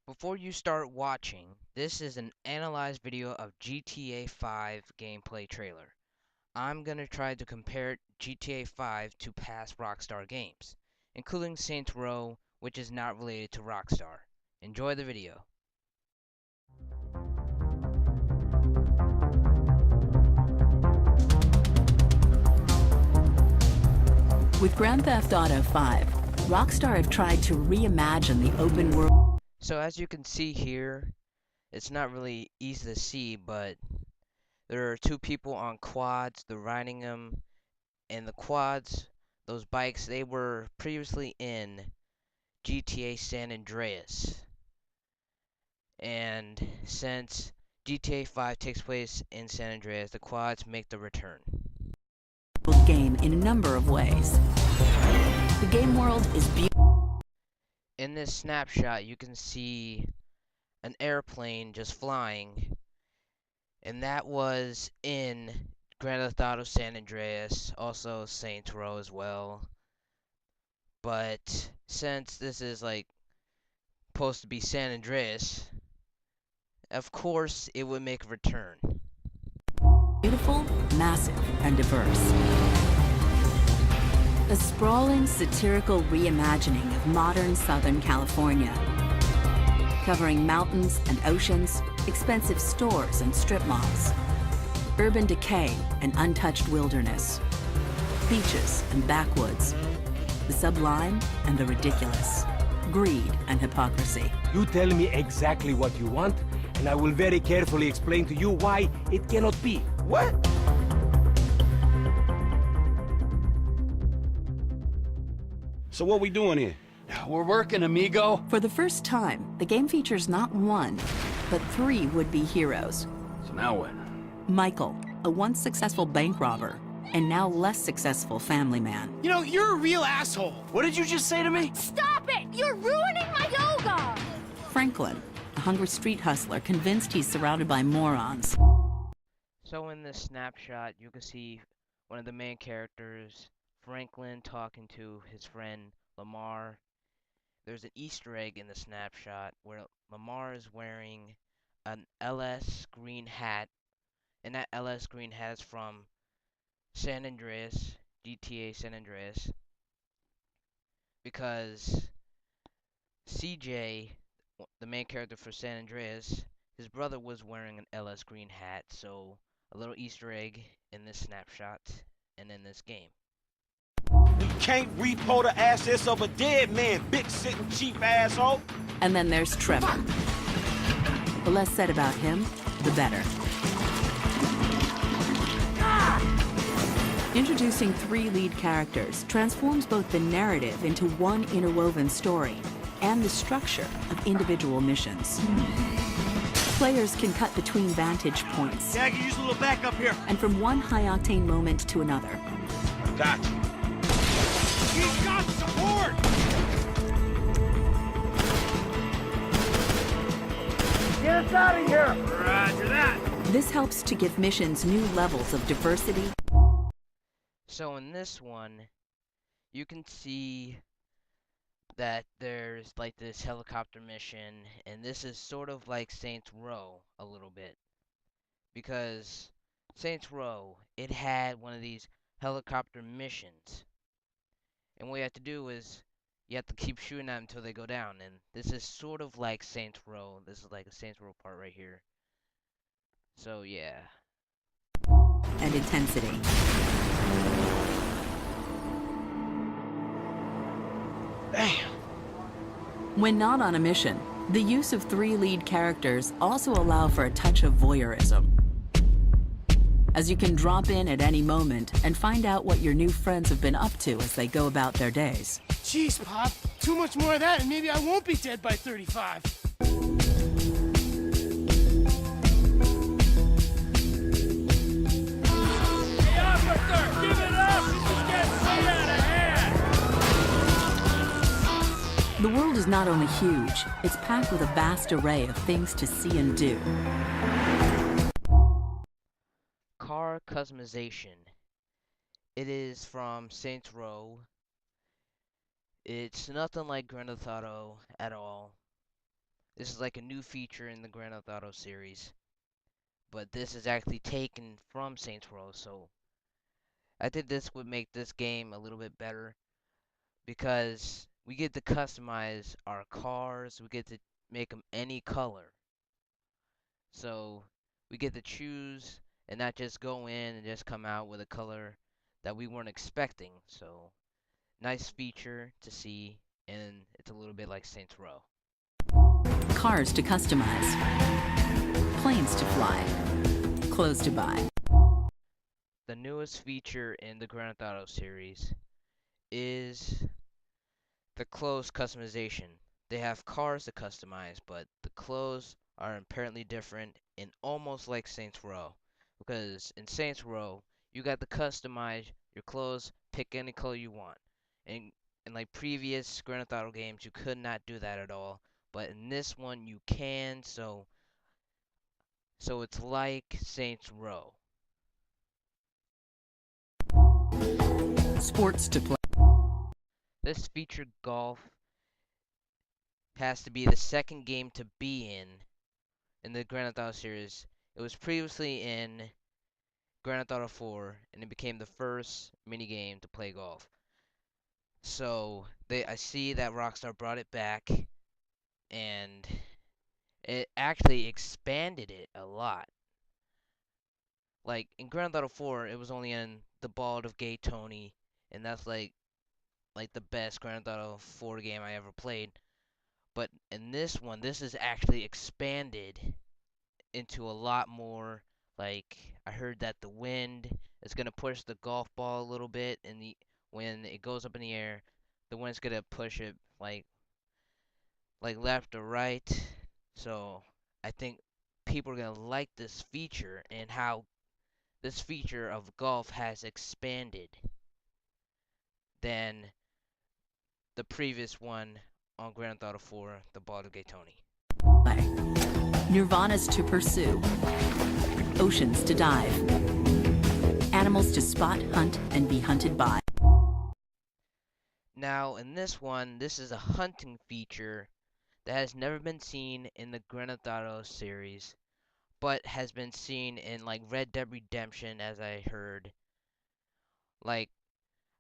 Before you start watching, this is an analyzed video of GTA 5 gameplay trailer. I'm gonna try to compare GTA 5 to past Rockstar games, including Saints Row, which is not related to Rockstar. Enjoy the video. With Grand Theft Auto 5, Rockstar have tried to reimagine the open world. So as you can see here, it's not really easy to see, but there are two people on quads, they're riding them, and the quads, those bikes, they were previously in GTA San Andreas. And since GTA 5 takes place in San Andreas, the quads make the return. Game in a number of ways. The game world is beautiful. In this snapshot, you can see an airplane just flying, and that was in Grand Theft Auto San Andreas, also Saints Row as well. But since this is like supposed to be San Andreas, of course it would make a return. Beautiful, massive, and diverse. A sprawling, satirical reimagining of modern Southern California, covering mountains and oceans, expensive stores and strip malls, urban decay and untouched wilderness, beaches and backwoods, the sublime and the ridiculous, greed and hypocrisy. You tell me exactly what you want, and I will very carefully explain to you why it cannot be. What? So what we doing here? We're working, amigo. For the first time, the game features not one, but three would-be heroes. So now what? Michael, a once successful bank robber, and now less successful family man. You know, you're a real asshole. What did you just say to me? Stop it! You're ruining my yoga! Franklin, a hungry street hustler convinced he's surrounded by morons. So in this snapshot, you can see one of the main characters, Franklin, talking to his friend Lamar. There's an Easter egg in the snapshot where Lamar is wearing an LS green hat, and that LS green hat is from San Andreas, GTA San Andreas, because CJ, the main character for San Andreas, his brother was wearing an LS green hat, so a little Easter egg in this snapshot and in this game. We can't repo the assets of a dead man, big sitting cheap asshole. And then there's Trevor. The less said about him, the better. Introducing three lead characters transforms both the narrative into one interwoven story and the structure of individual missions. Players can cut between vantage points. Yeah, I can use a little backup here. And from one high-octane moment to another. Gotcha. He's got support! Get us out of here! Roger that! This helps to give missions new levels of diversity. So in this one, you can see that there's like this helicopter mission, and this is sort of like Saints Row a little bit, because Saints Row, it had one of these helicopter missions, and what you have to do is you have to keep shooting at them until they go down, and this is sort of like Saints Row. This is like a Saints Row part right here. So yeah. And intensity. Damn. When not on a mission, the use of three lead characters also allow for a touch of voyeurism, as you can drop in at any moment and find out what your new friends have been up to as they go about their days. Jeez, Pop. Too much more of that, and maybe I won't be dead by 35. Hey, officer, give it up! This is getting way out of hand! The world is not only huge, it's packed with a vast array of things to see and do. Car customization. It is from Saints Row. It's nothing like Grand Theft Auto at all. This is like a new feature in the Grand Theft Auto series, but this is actually taken from Saints Row, so I think this would make this game a little bit better because we get to customize our cars, we get to make them any color. So we get to choose and not just go in and just come out with a color that we weren't expecting. So nice feature to see, and it's a little bit like Saints Row. Cars to customize, planes to fly, clothes to buy. The newest feature in the Grand Theft Auto series is the clothes customization. They have cars to customize, but the clothes are apparently different and almost like Saints Row. Because in Saints Row, you got to customize your clothes, pick any color you want. And in like previous Grand Theft Auto games, you could not do that at all. But in this one, you can, so it's like Saints Row. Sports to play. This featured golf has to be the second game to be in the Grand Theft Auto series. It was previously in Grand Theft Auto 4, and it became the first minigame to play golf. So I see that Rockstar brought it back, and it actually expanded it a lot. Like in Grand Theft Auto 4, it was only in the Bald of Gay Tony, and that's like the best Grand Theft Auto 4 game I ever played. But in this one, this is actually expanded into a lot more. Like I heard that the wind is gonna push the golf ball a little bit, and when it goes up in the air, the wind's gonna push it like left or right. So I think people are gonna like this feature and how this feature of golf has expanded than the previous one on Grand Theft Auto 4, the Baldur's Tony. Nirvanas to pursue, oceans to dive, animals to spot, hunt, and be hunted by. Now, in this one, this is a hunting feature that has never been seen in the Grand Theft Auto series, but has been seen in like Red Dead Redemption, as I heard. Like,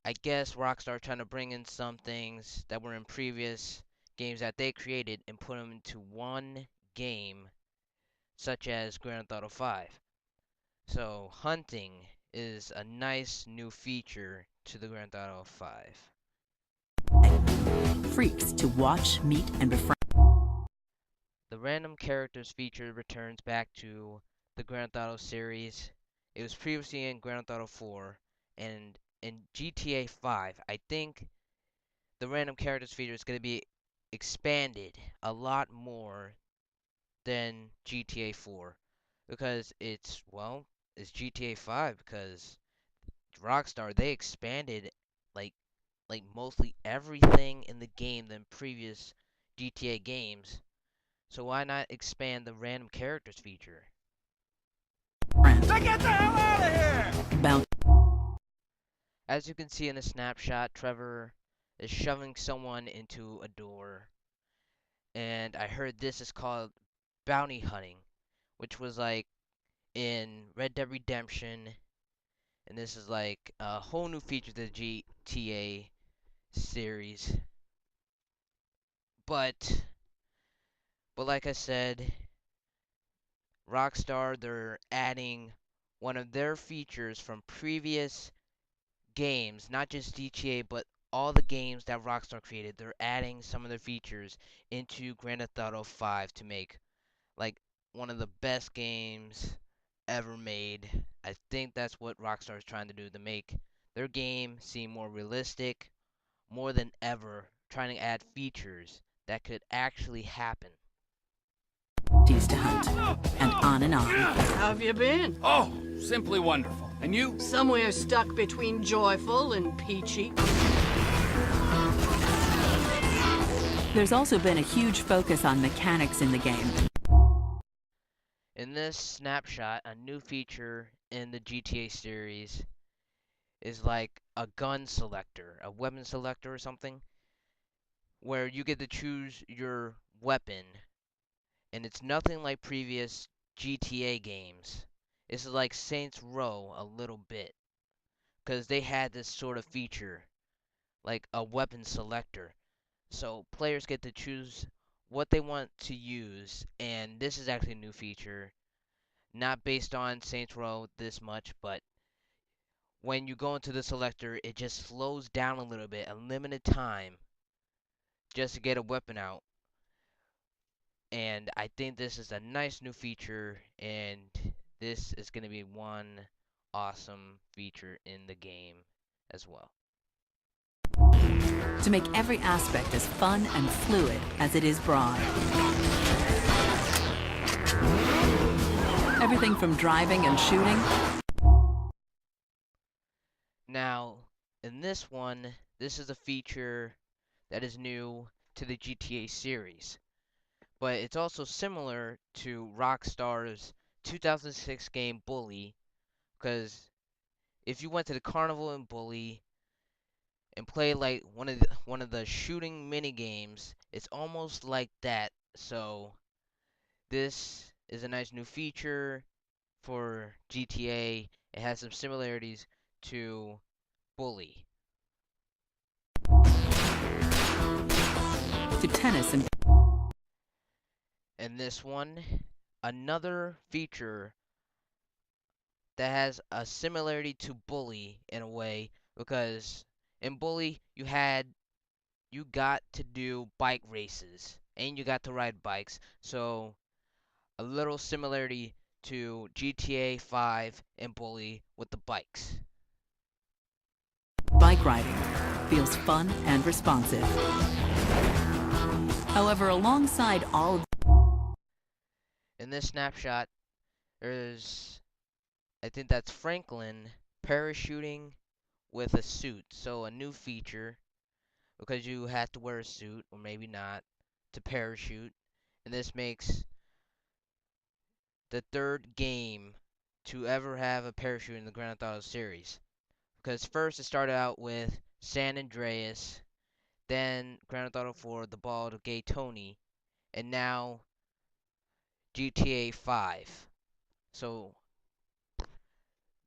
I guess Rockstar trying to bring in some things that were in previous games that they created and put them into one game, such as Grand Theft Auto 5. So, hunting is a nice new feature to the Grand Theft Auto 5. Freaks to watch, meet, and befriend. The random characters feature returns back to the Grand Theft Auto series. It was previously in Grand Theft Auto 4, and in GTA 5, I think the random characters feature is going to be expanded a lot more than GTA 4 because it's GTA 5 because Rockstar they expanded like like mostly everything in the game than previous GTA games. So why not expand the random characters feature? Now get the hell out of here! Bounty. As you can see in the snapshot, Trevor is shoving someone into a door. And I heard this is called bounty hunting, which was like in Red Dead Redemption. And this is like a whole new feature to the GTA series. But like I said, Rockstar they're adding one of their features from previous games, not just GTA, but all the games that Rockstar created. They're adding some of their features into Grand Theft Auto 5 to make like one of the best games ever made. I think that's what Rockstar is trying to do to make their game seem more realistic, more than ever, trying to add features that could actually happen. To hunt, and on and on. How have you been? Oh, simply wonderful. And you? Somewhere stuck between joyful and peachy. There's also been a huge focus on mechanics in the game. In this snapshot, a new feature in the GTA series is like a gun selector, a weapon selector or something, where you get to choose your weapon and it's nothing like previous GTA games. It's like Saints Row a little bit, because they had this sort of feature, like a weapon selector. So players get to choose what they want to use, and this is actually a new feature, not based on Saints Row this much, but when you go into the selector, it just slows down a little bit, a limited time, just to get a weapon out. And I think this is a nice new feature, and this is going to be one awesome feature in the game as well. To make every aspect as fun and fluid as it is broad. Everything from driving and shooting. Now, in this one, this is a feature that is new to the GTA series, but it's also similar to Rockstar's 2006 game Bully, because if you went to the carnival in Bully and play like one of the shooting mini games, it's almost like that. So this is a nice new feature for GTA. It has some similarities to Bully. To tennis and And this one, another feature that has a similarity to Bully in a way, because in Bully you got to do bike races and you got to ride bikes. So a little similarity to GTA 5 and Bully with the bikes. bike riding feels fun and responsive. However, alongside all of In this snapshot, there's, I think that's Franklin parachuting with a suit. So a new feature, because you have to wear a suit, or maybe not, to parachute. And this makes the third game to ever have a parachute in the Grand Theft Auto series. Because first it started out with San Andreas, then Grand Theft Auto 4, The Bald Gay Tony, and now GTA 5. So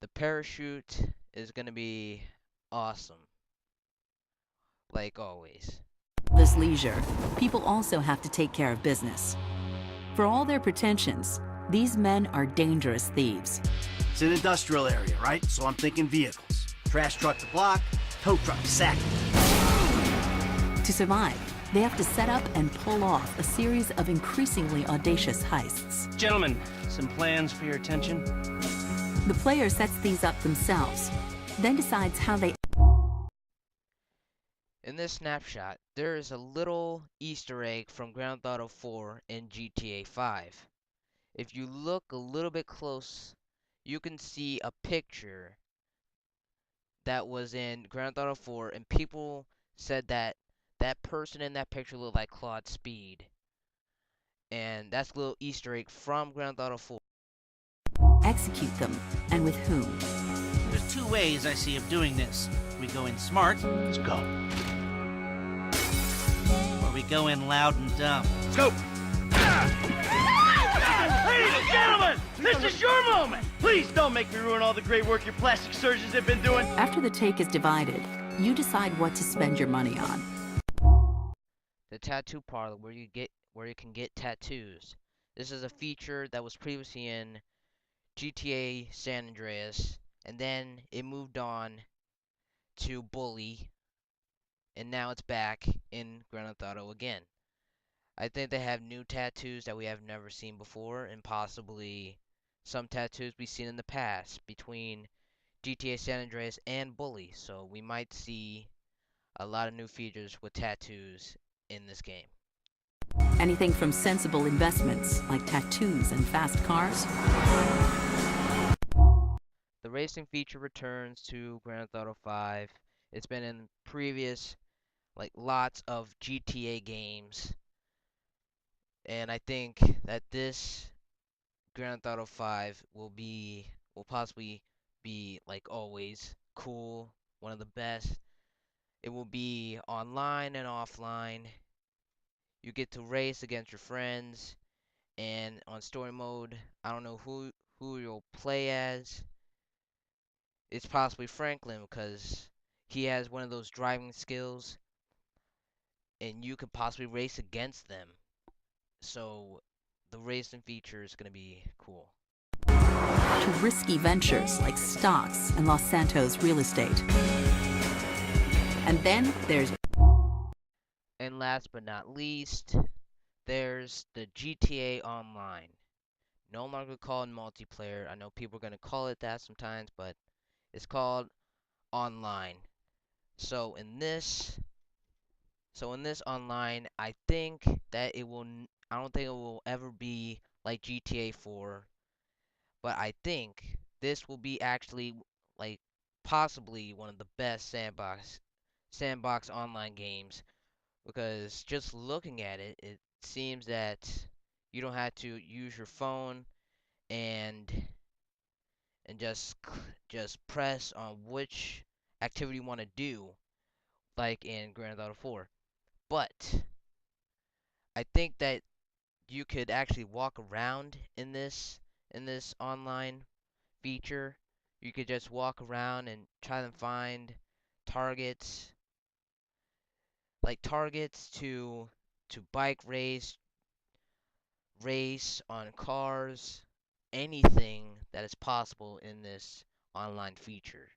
the parachute is going to be awesome, like always. this leisure, people also have to take care of business. For all their pretensions, these men are dangerous thieves. It's an industrial area, right? So I'm thinking vehicles. Trash truck to block, tow truck to sack. To survive, they have to set up and pull off a series of increasingly audacious heists. Gentlemen, some plans for your attention. The player sets these up themselves, then decides how they In this snapshot, there is a little Easter egg from Grand Theft Auto 4 and GTA 5. If you look a little bit close, you can see a picture that was in Grand Theft Auto 4, and people said that that person in that picture looked like Claude Speed. And that's a little Easter egg from Grand Theft Auto 4. execute them, and with whom. There's two ways I see of doing this. We go in smart. Let's go. Or we go in loud and dumb. Let's go. Ladies and gentlemen, this is your moment. Please don't make me ruin all the great work your plastic surgeons have been doing. After the take is divided, you decide what to spend your money on. The tattoo parlor where you can get tattoos. This is a feature that was previously in GTA San Andreas, and then it moved on to Bully, and now it's back in Grand Theft Auto again. I think they have new tattoos that we have never seen before, and possibly some tattoos we've seen in the past between GTA San Andreas and Bully. So we might see a lot of new features with tattoos in this game. Anything from sensible investments like tattoos and fast cars, The racing feature returns to Grand Theft Auto 5. It's been in previous, like, lots of GTA games. And I think that this Grand Theft Auto 5 will possibly be, like always, cool, one of the best. It will be online and offline. You get to race against your friends, And on story mode, I don't know who you'll play as. It's possibly Franklin because he has one of those driving skills, and you could possibly race against them. So the racing feature is gonna be cool. To risky ventures like stocks and Los Santos real estate. And then there's... And last but not least, there's the GTA Online. No longer called multiplayer. I know people are gonna call it that sometimes, but it's called online. So in this online, I think that it will. I don't think it will ever be like GTA 4, but I think this will be actually like possibly one of the best sandbox online games, because just looking at it, it seems that you don't have to use your phone and just press on which activity you want to do, like in Grand Theft Auto 4. But I think that you could actually walk around in this online feature. You could just walk around and try to find targets, like targets to bike race on cars, anything that is possible in this online feature.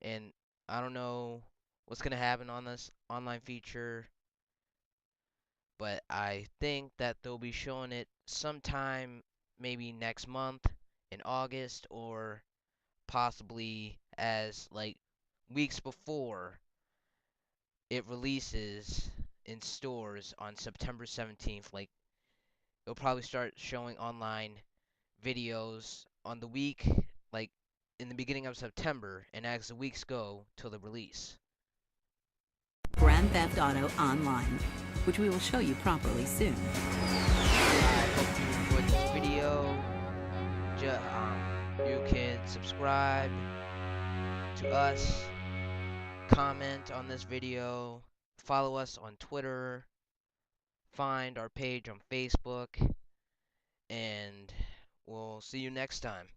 And I don't know what's going to happen on this online feature, but I think that they'll be showing it sometime maybe next month in August, or possibly as like weeks before it releases in stores on September 17th. Like they'll probably start showing online videos on the week, like in the beginning of September, and as the weeks go till the release. Grand Theft Auto Online, which we will show you properly soon. I hope you enjoyed this video. You can subscribe to us, comment on this video, follow us on Twitter, find our page on Facebook, and we'll see you next time.